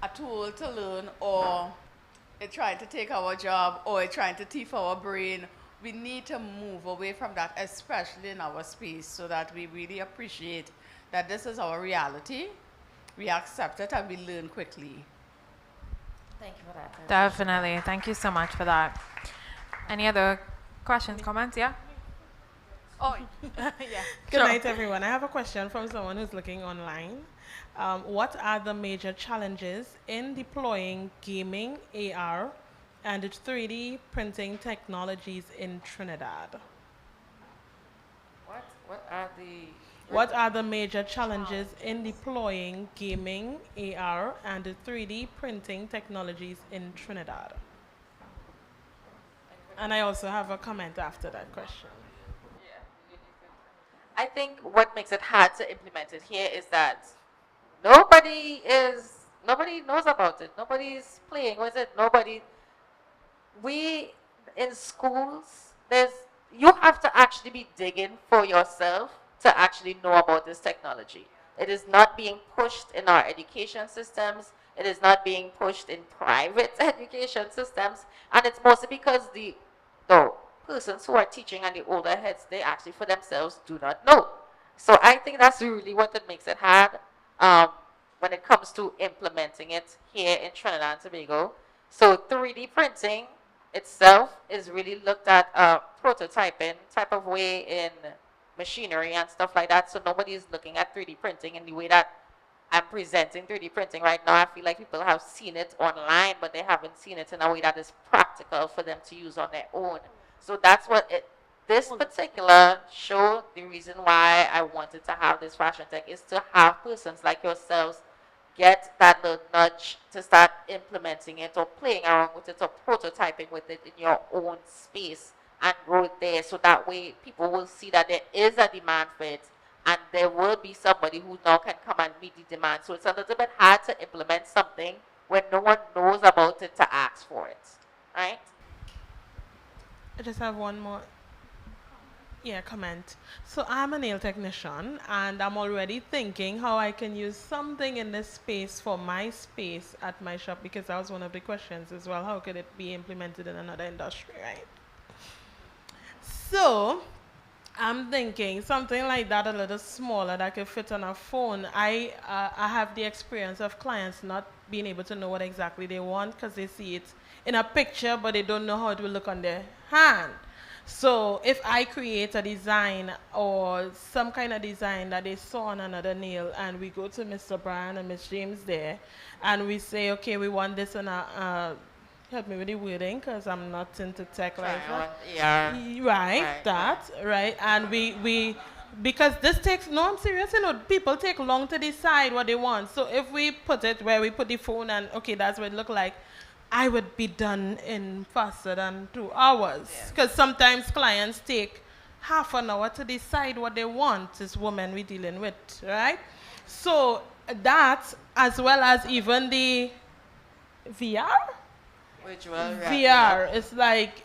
a tool to learn, or it's trying to take our job, or it's trying to thief our brain. We need to move away from that, especially in our space, so that we really appreciate that this is our reality. We accept it and we learn quickly. Thank you for that. Definitely. Thank you so much for that. Any other questions, comments? Yeah? Oh, yeah. Good Sure. night, everyone. I have a question from someone who's looking online. What are the major challenges in deploying gaming, AR, and 3D printing technologies in Trinidad? What are the major challenges in deploying gaming, AR, and 3D printing technologies in Trinidad? And I also have a comment after that question. I think what makes it hard to implement it here is that nobody knows about it. Nobody's playing with it. We in schools, you have to actually be digging for yourself to actually know about this technology. It is not being pushed in our education systems. It is not being pushed in private education systems. And it's mostly because the persons who are teaching and the older heads, they actually for themselves do not know. So I think that's really what it makes it hard when it comes to implementing it here in Trinidad and Tobago. So 3D printing itself is really looked at prototyping type of way in machinery and stuff like that. So nobody is looking at 3D printing in the way that I'm presenting 3D printing right now. I feel like people have seen it online, but they haven't seen it in a way that is practical for them to use on their own. So that's what this particular show, the reason why I wanted to have this fashion tech is to have persons like yourselves get that little nudge to start implementing it or playing around with it or prototyping with it in your own space and grow it there. So that way people will see that there is a demand for it and there will be somebody who now can come and meet the demand. So it's a little bit hard to implement something when no one knows about it to ask for it, right? I just have one more comment. So I'm a nail technician and I'm already thinking how I can use something in this space for my space at my shop, because that was one of the questions as well. How could it be implemented in another industry, right? So I'm thinking something like that, a little smaller, that could fit on a phone. I have the experience of clients not being able to know what exactly they want because they see it in a picture, but they don't know how it will look on their hand. So if I create a design or some kind of design that they saw on another nail, and we go to Mr. Brian and Miss James there, and we say, okay, we want this in a help me with the wording because I'm not into tech like that. Yeah. Right. And we because this takes, no, I'm serious, people take long to decide what they want. So if we put it where we put the phone and, okay, that's what it look like, I would be done in faster than 2 hours. Because sometimes clients take half an hour to decide what they want, this woman we're dealing with, right? So that, as well as even the VR? VR, it's like,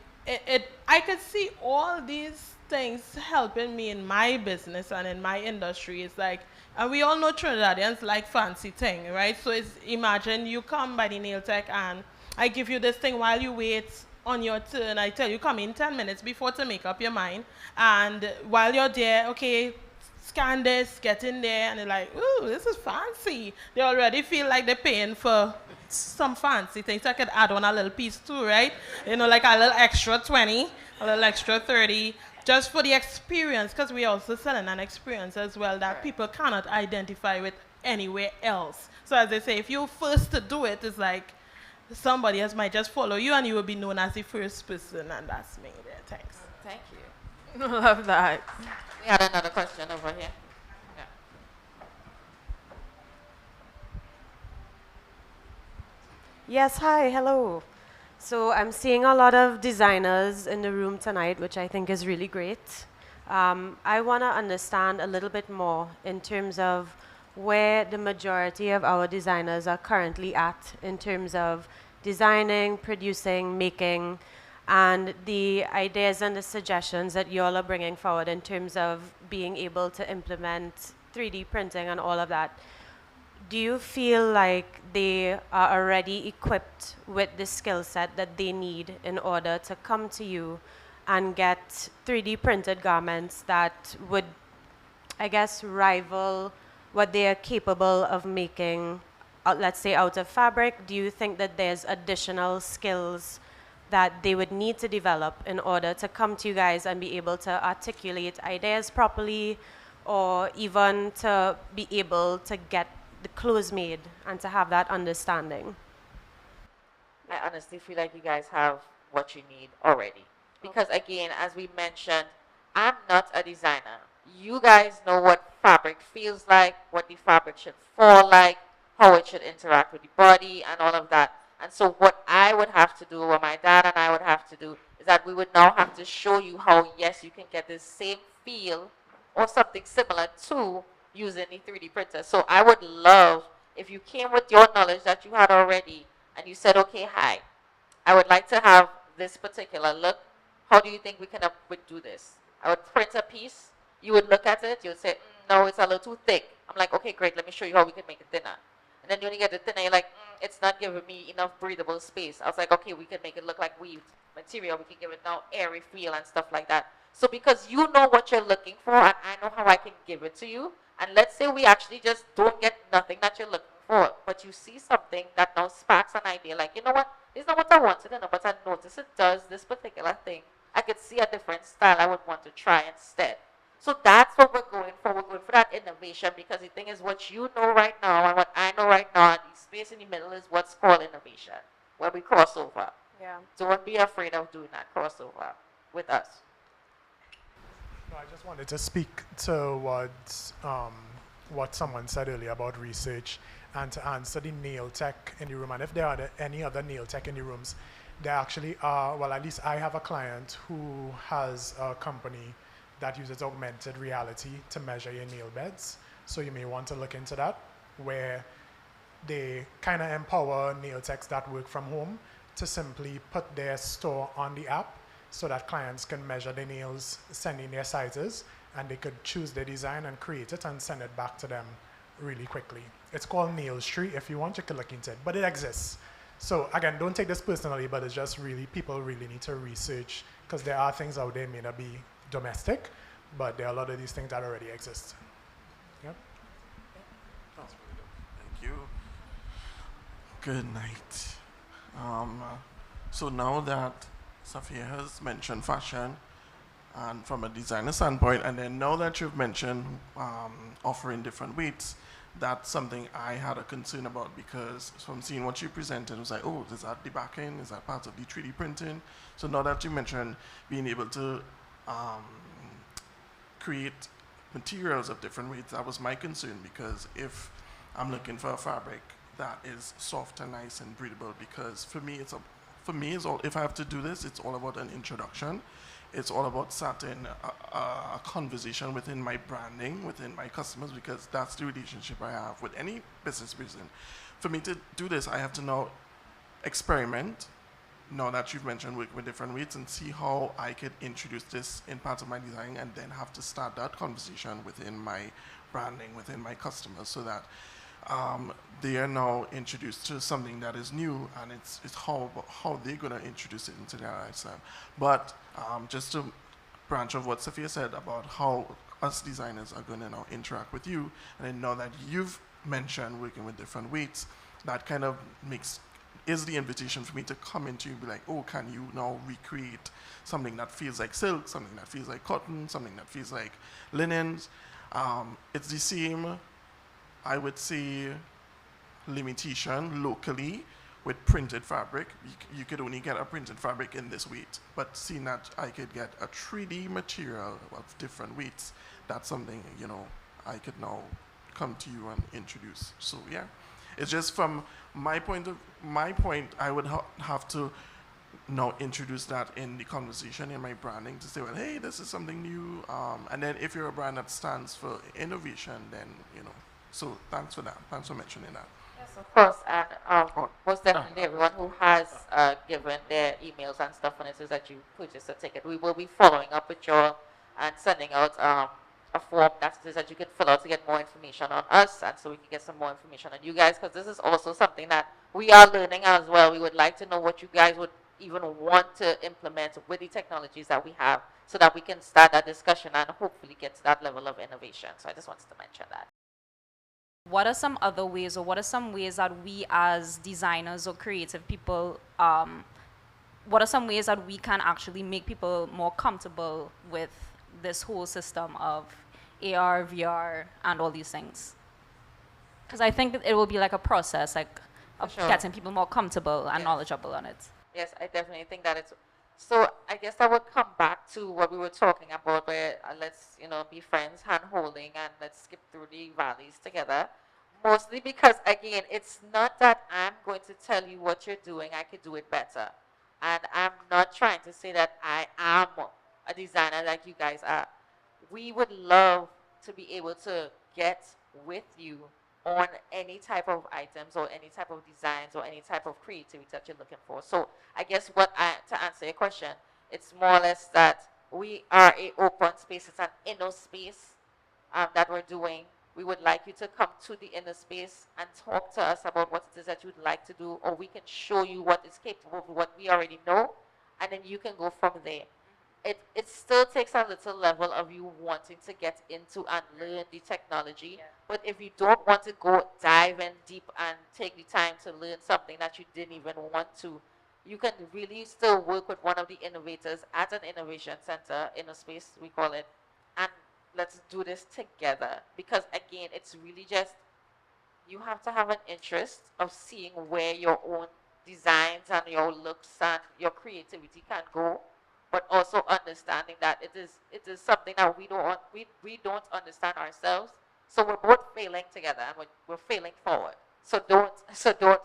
I could see all these things helping me in my business and in my industry. It's like, and we all know Trinidadians like fancy thing, right? So it's, imagine you come by the nail tech and I give you this thing while you wait on your turn. I tell you, come in 10 minutes before to make up your mind. And while you're there, okay, scan this, get in there, and they're like, ooh, this is fancy. They already feel like they're paying for some fancy things. I could add on a little piece too, right? Like a little extra 20, a little extra 30, just for the experience, because we're also selling an experience as well that people cannot identify with anywhere else. So as they say, if you're first to do it, it's like somebody else might just follow you and you will be known as the first person, and that's me there. Thanks. Thank you. Love that. We had another question over here. Yeah. Yes, hi, hello. So I'm seeing a lot of designers in the room tonight, which I think is really great. I want to understand a little bit more in terms of where the majority of our designers are currently at in terms of designing, producing, making, and the ideas and the suggestions that you all are bringing forward in terms of being able to implement 3D printing and all of that. Do you feel like they are already equipped with the skill set that they need in order to come to you and get 3D printed garments that would, I guess, rival what they are capable of making, let's say, out of fabric? Do you think that there's additional skills that they would need to develop in order to come to you guys and be able to articulate ideas properly, or even to be able to get the clothes made and to have that understanding? I honestly feel like you guys have what you need already. Because again, as we mentioned, I'm not a designer. You guys know what fabric feels like, what the fabric should fall like, how it should interact with the body, and all of that. And so what I would have to do, or my dad and I would have to do, is that we would now have to show you how, yes, you can get the same feel or something similar to using the 3D printer. So I would love if you came with your knowledge that you had already and you said, okay, hi, I would like to have this particular look. How do you think we can would do this? I would print a piece. You would look at it. You would say, no, it's a little too thick. I'm like, okay, great. Let me show you how we can make it thinner. And then when you get it thinner, you're like, it's not giving me enough breathable space. I was like, okay, we can make it look like weaved material. We can give it now airy feel and stuff like that. So because you know what you're looking for, and I know how I can give it to you, and let's say we actually just don't get nothing that you're looking for, but you see something that now sparks an idea, like, you know what, this is not what I wanted, but I notice it does this particular thing. I could see a different style I would want to try instead. So that's what we're going for. We're going for that innovation, because the thing is, what you know right now and what I know right now, and the space in the middle is what's called innovation, where we cross over. Yeah. Don't be afraid of doing that crossover with us. No, I just wanted to speak towards what someone said earlier about research, and to answer the nail tech in the room. And if there are any other nail tech in the rooms, there actually are, well, at least I have a client who has a company that uses augmented reality to measure your nail beds. So you may want to look into that, where they kind of empower nail techs that work from home to simply put their store on the app so that clients can measure their nails, send in their sizes, and they could choose their design and create it and send it back to them really quickly. It's called Nail Street. If you want, you can look into it, but it exists. So again, don't take this personally, but it's just really, people really need to research, because there are things out there may not be domestic, but there are a lot of these things that already exist. Yep. That's really good. Thank you. Good night. So now that Sophia has mentioned fashion, and from a designer standpoint, and then now that you've mentioned offering different weights, that's something I had a concern about, because from seeing what you presented, it was like, oh, is that the back end? Is that part of the 3D printing? So now that you mentioned being able to create materials of different weights, that was my concern, because if I'm looking for a fabric that is soft and nice and breathable, because for me, it's all, if I have to do this, it's all about an introduction. It's all about starting a conversation within my branding, within my customers, because that's the relationship I have with any business person. For me to do this, I have to now experiment, now that you've mentioned work with different weights, and see how I could introduce this in part of my design, and then have to start that conversation within my branding, within my customers, so that they are now introduced to something that is new, and it's how they're going to introduce it into their lifestyle. But just to branch of what Sophia said about how us designers are going to now interact with you, and I know that you've mentioned working with different weights, that kind of is the invitation for me to come into you and be like, oh, can you now recreate something that feels like silk, something that feels like cotton, something that feels like linens. It's the same, I would say, limitation locally with printed fabric. You could only get a printed fabric in this weight, but seeing that I could get a 3D material of different weights, that's something, you know, I could now come to you and introduce. So yeah, it's just from my point, I would have to now introduce that in the conversation, in my branding, to say, well, hey, this is something new. And then if you're a brand that stands for innovation, then, you know, So thanks for that. Thanks for mentioning that. Yes, of course, and most definitely everyone who has given their emails and stuff when it says that you purchased a ticket, we will be following up with you all and sending out a form that says that you can fill out to get more information on us, and so we can get some more information on you guys, because this is also something that we are learning as well. We would like to know what you guys would even want to implement with the technologies that we have, so that we can start that discussion and hopefully get to that level of innovation. So I just wanted to mention that. What are some other ways, or what are some ways that we as designers or creative people, what are some ways that we can actually make people more comfortable with this whole system of AR, VR, and all these things? Because I think it will be like a process, like of getting people more comfortable and knowledgeable on it. Yes, I definitely think that it's. So I guess I would come back to what we were talking about, where let's be friends, hand holding, and let's skip through the valleys together. Mostly because again, it's not that I'm going to tell you what you're doing. I could do it better, and I'm not trying to say that I am a designer like you guys are. We would love to be able to get with you on any type of items or any type of designs or any type of creativity that you're looking for. So I guess to answer your question, it's more or less that we are a open space. It's an inner space that we're doing. We would like you to come to the inner space and talk to us about what it is that you'd like to do, or we can show you what is capable of what we already know, and then you can go from there. It still takes a little level of you wanting to get into and learn the technology. But if you don't want to go dive in deep and take the time to learn something that you didn't even want to, you can really still work with one of the innovators at an innovation center, in a space we call it, and let's do this together. Because again, it's really just, you have to have an interest of seeing where your own designs and your looks and your creativity can go, but also understanding that it is something that we don't understand ourselves. So we're both failing together, and we're failing forward. So don't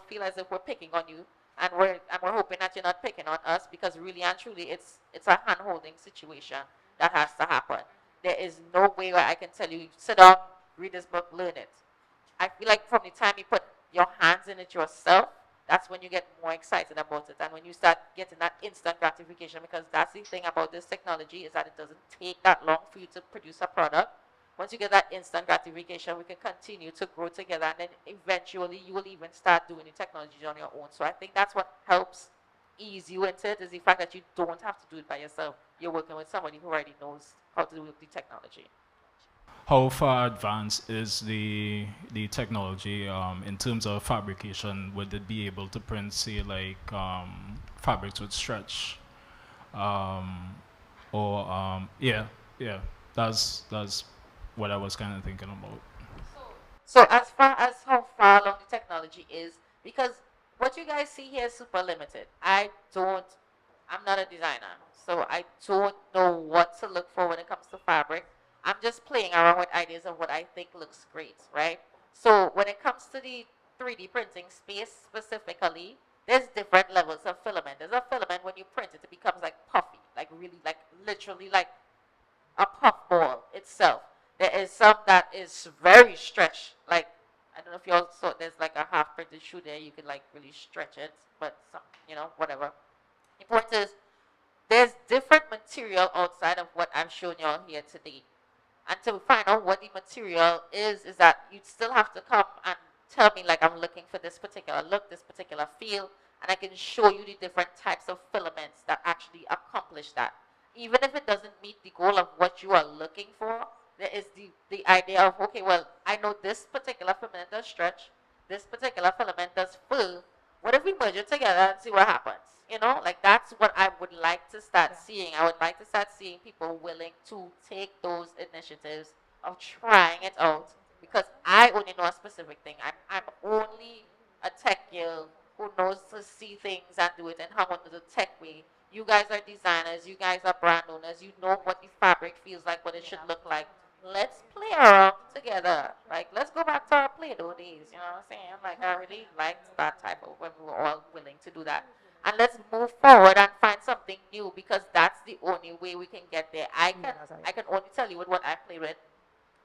feel as if we're picking on you, and we're hoping that you're not picking on us, because really and truly it's a hand holding situation that has to happen. There is no way where I can tell you, sit down, read this book, learn it. I feel like from the time you put your hands in it yourself, that's when you get more excited about it, and when you start getting that instant gratification, because that's the thing about this technology, is that it doesn't take that long for you to produce a product. Once you get that instant gratification, we can continue to grow together, and then eventually you will even start doing the technology on your own. So I think that's what helps ease you into it, is the fact that you don't have to do it by yourself. You're working with somebody who already knows how to do the technology. How far advanced is the technology in terms of fabrication? Would it be able to print, say, like fabrics with stretch, yeah, that's what I was kind of thinking about. So as far as how far along the technology is, because what you guys see here is super limited. I'm not a designer, so I don't know what to look for when it comes to fabric. I'm just playing around with ideas of what I think looks great, right? So when it comes to the 3D printing space specifically, there's different levels of filament. There's a filament, when you print it, it becomes like puffy, like really, like literally like a puff ball itself. There is some that is very stretched, like, I don't know if you all saw, there's like a half printed shoe there, you can like really stretch it, but some, whatever. The point is, there's different material outside of what I've shown you all here today. And to find out what the material is that you'd still have to come and tell me, like, I'm looking for this particular look, this particular feel, and I can show you the different types of filaments that actually accomplish that. Even if it doesn't meet the goal of what you are looking for, there is the idea of, okay, well, I know this particular filament does stretch, this particular filament does fill. What if we merge it together and see what happens? Like, that's what I would like to start seeing. I would like to start seeing people willing to take those initiatives of trying it out, because I only know a specific thing. I'm only a tech girl who knows to see things and do it and how to the tech way. You guys are designers, you guys are brand owners, you know what the fabric feels like, what it should look like. Let's play around together. Like, let's go back to our Play-Doh days, you know what I'm saying? Like, I really liked that type of, when we were all willing to do that. And let's move forward and find something new, because that's the only way we can get there. I can only tell you with what I play with,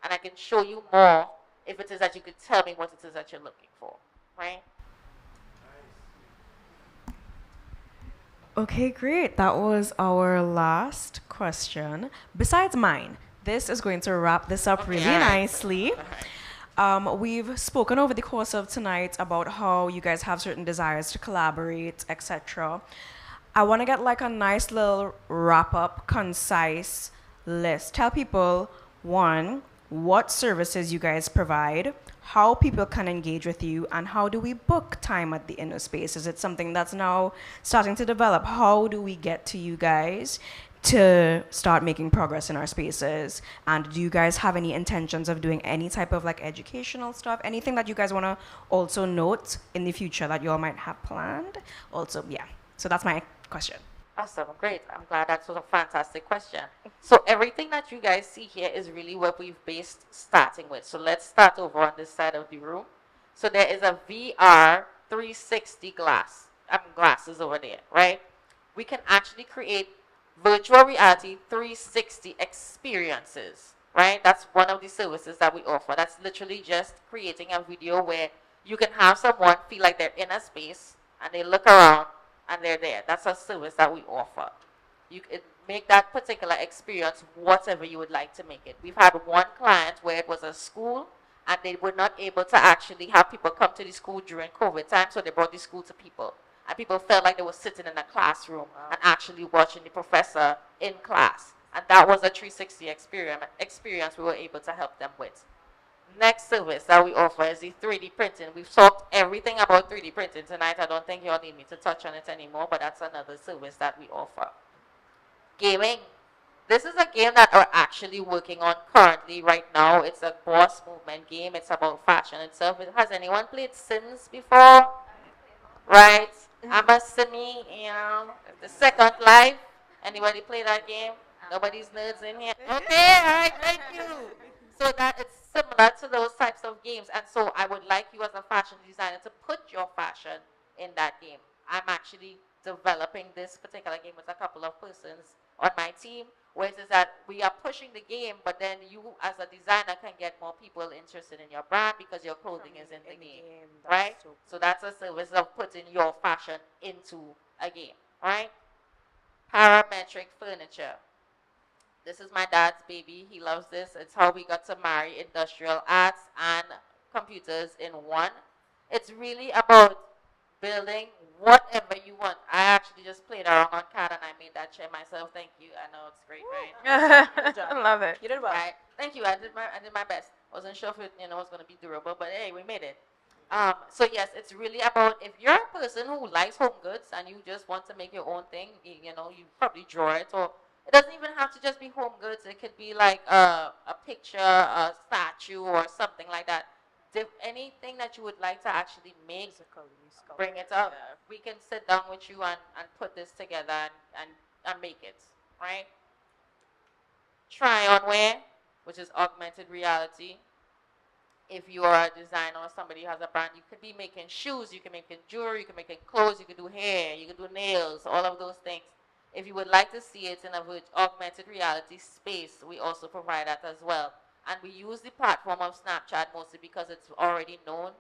and I can show you more if it is that you could tell me what it is that you're looking for, right? Okay, great. That was our last question. Besides mine, this is going to wrap this up really nicely. We've spoken over the course of tonight about how you guys have certain desires to collaborate, etc. I want to get like a nice little wrap up, concise list. Tell people, one, what services you guys provide, how people can engage with you, and how do we book time at the inner space? Is it something that's now starting to develop? How do we get to you guys to start making progress in our spaces? And do you guys have any intentions of doing any type of like educational stuff? Anything that you guys want to also note in the future that you all might have planned? Also, yeah. So that's my question. Awesome, great. I'm glad that was a fantastic question. So everything that you guys see here is really what we've based starting with. So let's start over on this side of the room. So there is a VR 360 glasses over there, right? We can actually create virtual reality 360 experiences, right? That's one of the services that we offer. That's literally just creating a video where you can have someone feel like they're in a space and they look around and they're there. That's a service that we offer. You can make that particular experience whatever you would like to make it. We've had one client where it was a school and they were not able to actually have people come to the school during COVID time, so they brought the school to people. And people felt like they were sitting in a classroom and actually watching the professor in class. And that was a 360 experience we were able to help them with. Next service that we offer is the 3D printing. We've talked everything about 3D printing tonight. I don't think you all need me to touch on it anymore, but that's another service that we offer. Gaming. This is a game that we're actually working on currently right now. It's a boss movement game. It's about fashion itself. Has anyone played Sims before? Right? I'm a Simmy, you know, the Second Life. Anybody play that game? Nobody's nerds in here? Okay, all right, thank you. So that it's similar to those types of games. And so I would like you as a fashion designer to put your fashion in that game. I'm actually developing this particular game with a couple of persons on my team, where it is that we are pushing the game, but then you as a designer can get more people interested in your brand because your clothing is in the game, right? So that's a service of putting your fashion into a game, right? Parametric furniture. This is my dad's baby. He loves this. It's how we got to marry industrial arts and computers in one. It's really about building whatever you want. I actually just played around on CAD and I made that chair myself. Thank you. I know it's great, right? I love it. You did well. Right. Thank you. I did my best. Wasn't sure if it was going to be durable, but hey, we made it. So yes, it's really about if you're a person who likes home goods and you just want to make your own thing, you probably draw it, or it doesn't even have to just be home goods. It could be like a picture, a statue, or something like that. Anything that you would like to actually make, bring it up. Yeah. We can sit down with you and put this together and make it, right? Try on wear, which is augmented reality. If you are a designer or somebody who has a brand, you could be making shoes, you can make jewelry, you can make clothes, you can do hair, you can do nails, all of those things. If you would like to see it in a augmented reality space, we also provide that as well. And we use the platform of Snapchat mostly because it's already known.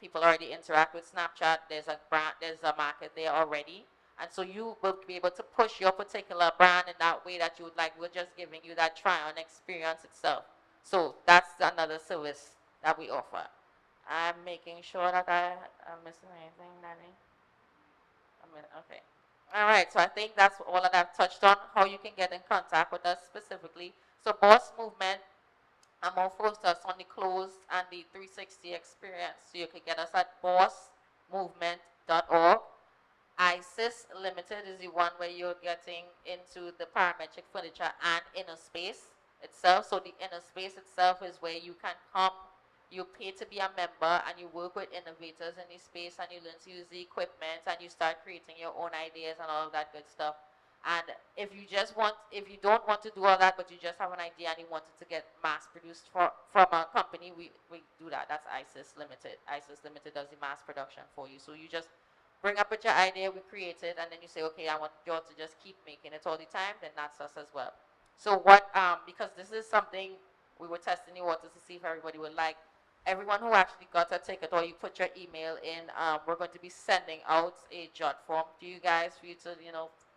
People already interact with Snapchat. There's a brand, there's a market there already. And so you will be able to push your particular brand in that way that you would like. We're just giving you that try-on experience itself. So that's another service that we offer. I'm making sure that I'm missing anything, Danny. Okay. All right, so I think that's all that I've touched on, how you can get in contact with us specifically. So Boss Movement, I'm more focused on the clothes and the 360 experience. So you can get us at bossmovement.org. ISIS Limited is the one where you're getting into the parametric furniture and inner space itself. So the inner space itself is where you can come, you pay to be a member, and you work with innovators in the space, and you learn to use the equipment, and you start creating your own ideas and all of that good stuff. And if you don't want to do all that, but you just have an idea and you want it to get mass produced from a company, we do that. That's ISIS Limited. ISIS Limited does the mass production for you. So you just bring up with your idea, we create it, and then you say, okay, I want you all to just keep making it all the time, then that's us as well. So because this is something we were testing the waters to see if everybody would like, everyone who actually got a ticket or you put your email in, we're going to be sending out a jot form to you guys for you to,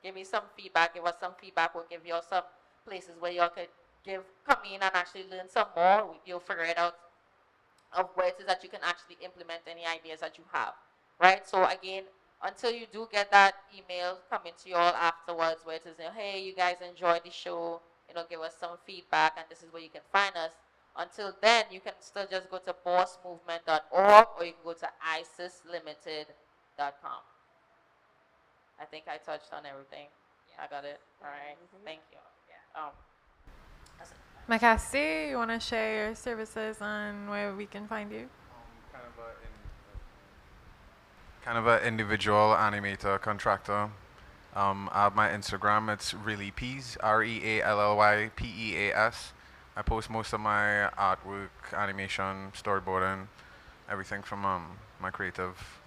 give me some feedback, give us some feedback. We'll give you all some places where y'all could come in and actually learn some more. You'll figure it out of where it is that you can actually implement any ideas that you have, right? So again, until you do get that email coming to you all afterwards where it is, hey, you guys enjoyed the show, give us some feedback and this is where you can find us. Until then, you can still just go to bossmovement.org or you can go to isislimited.com. I think I touched on everything. Yeah. I got it. All right. Thank you. Yeah. Macassi, you want to share your services and where we can find you? Kind of an individual animator, contractor. I have my Instagram. It's reallypeas, ReallyPeas. I post most of my artwork, animation, storyboarding, everything from my creative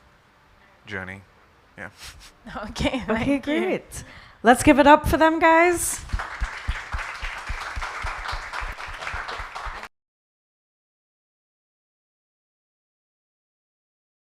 journey. Yeah. Okay. Okay, great. Let's give it up for them, guys.